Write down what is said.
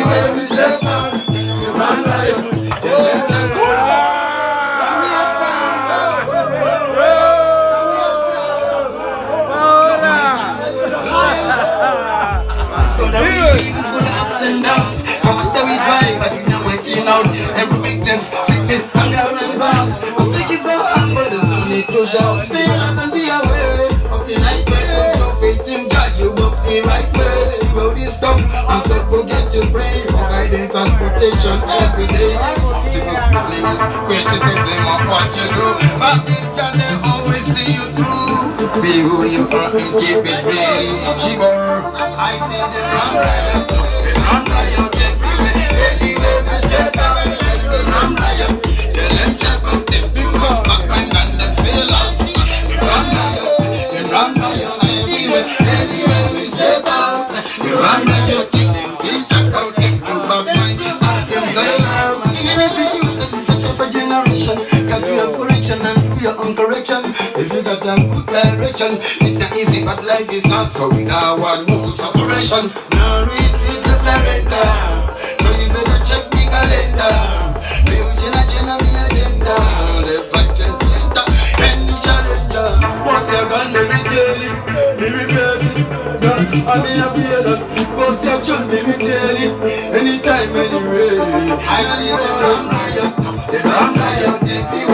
Anywhere we step out, we run riot. It's full of ups and downs. So much that we try, but you know working out. Every weakness, sickness, hunger and bound. I think it's so hard, but there's no need to shout. Stay alive and be aware of the night way. Put your faith in God, you walk the right way. You go this stuff, and don't forget to pray for guidance and protection every day. Sickness, loneliness, criticism of what you do, but this channel always see you through. Be who you are and keep it real. Chibo, I see the run riot, the run riot everywhere. Anywhere we step out, it's the run riot. Tell them check out them do not back and them say love. The run riot everywhere. Anywhere we step out, the run riot. Tell them check out them do back and them say love. In a situation, it's such a generation. Got to have correction and fear on correction. If you got a good direction, it's not easy, but life is hard. So we now want more separation. Now retreat to surrender. So you better check the calendar. Religion me agenda. Left, right, and center. Any challenger. Boss your gun, me retain it. Me reverse it. I mean I feel that. Boss your gun, me retain it. Anytime, anyway. I see the